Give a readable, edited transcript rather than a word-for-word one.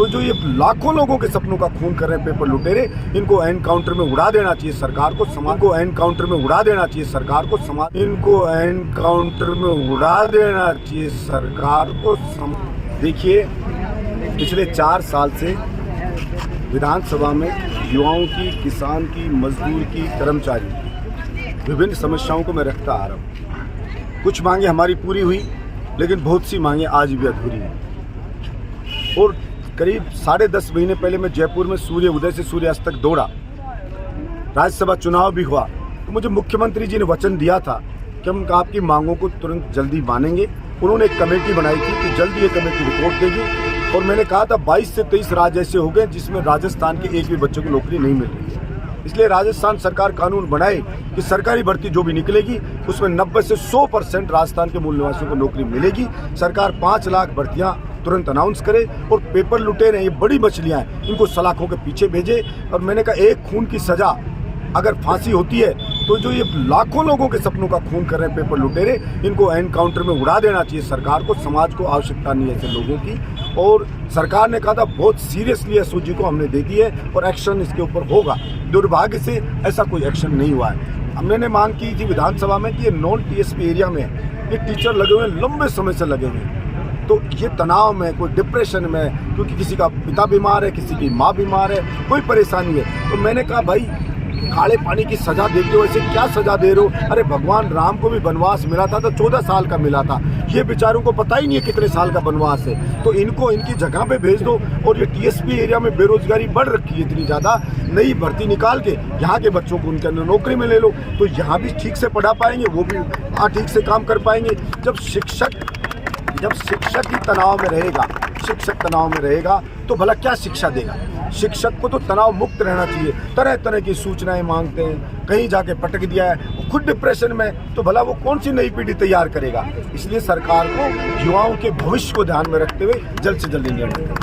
तो जो ये लाखों लोगों के सपनों का खून कर रहे हैं पेपर लुटेरे, इनको एनकाउंटर में उड़ा देना चाहिए सरकार को। समाज को एनकाउंटर में उड़ा देना चाहिए सरकार को। समाज इनको एनकाउंटर में उड़ा देना चाहिए सरकार को। देखिए, पिछले 4 साल से विधानसभा में युवाओं की, किसान की, मजदूर की, कर्मचारी विभिन्न समस्याओं को मैं रखता आ रहा हूँ। कुछ मांगे हमारी पूरी हुई, लेकिन बहुत सी मांगे आज भी अधूरी हैं। और करीब 10.5 महीने पहले मैं जयपुर में सूर्य उदय से सूर्यास्त तक दौड़ा। राज्यसभा चुनाव भी हुआ तो मुझे मुख्यमंत्री जी ने वचन दिया था कि हम आपकी मांगों को तुरंत जल्दी मानेंगे। उन्होंने एक कमेटी बनाई थी कि जल्दी ये कमेटी रिपोर्ट देगी, और मैंने कहा था 22 से 23 राज्य ऐसे हो गए जिसमें राजस्थान के एक भी बच्चे को नौकरी नहीं मिल रही है। इसलिए राजस्थान सरकार कानून बनाए कि सरकारी भर्ती जो भी निकलेगी उसमें 90 से 100% राजस्थान के मूल निवासियों को नौकरी मिलेगी। सरकार 5 लाख भर्तियां तुरंत अनाउंस करे, और पेपर लुटेरे हैं, ये बड़ी मछलियां हैं, इनको सलाखों के पीछे भेजे। और मैंने कहा, एक खून की सजा अगर फांसी होती है तो जो ये लाखों लोगों के सपनों का खून कर रहे हैं पेपर लुटेरे, इनको एनकाउंटर में उड़ा देना चाहिए सरकार को। समाज को आवश्यकता नहीं है ऐसे लोगों की। और सरकार ने कहा था बहुत सीरियसली एसओजी को हमने दे दी है और एक्शन इसके ऊपर होगा। दुर्भाग्य से ऐसा कोई एक्शन नहीं हुआ है। हमने मांग की थी विधानसभा में कि ये नॉन टीएसपी एरिया में ये टीचर लगे हुए हैं, लंबे समय से लगे हुए हैं, तो ये तनाव में, कोई डिप्रेशन में, क्योंकि किसी का पिता बीमार है, किसी की माँ बीमार है, कोई परेशानी है। तो मैंने कहा, भाई काले पानी की सजा देते हो, ऐसे क्या सजा दे रहे हो? अरे भगवान राम को भी वनवास मिला था तो 14 साल का मिला था, ये बेचारों को पता ही नहीं है कितने साल का वनवास है। तो इनको इनकी जगह पे भेज दो। और ये टीएसपी एरिया में बेरोजगारी बढ़ रखी है इतनी ज़्यादा, नई भर्ती निकाल के यहाँ के बच्चों को उनके अंदर नौकरी में ले लो, तो यहाँ भी ठीक से पढ़ा पाएंगे, वो भी ठीक से काम कर पाएंगे। जब शिक्षक ही तनाव में रहेगा, शिक्षक तनाव में रहेगा तो भला क्या शिक्षा देगा? शिक्षक को तो तनाव मुक्त रहना चाहिए। तरह तरह की सूचनाएं मांगते हैं, कहीं जाके पटक दिया है, वो खुद डिप्रेशन में, तो भला वो कौन सी नई पीढ़ी तैयार करेगा? इसलिए सरकार को युवाओं के भविष्य को ध्यान में रखते हुए जल्द से जल्द निर्णय लेना।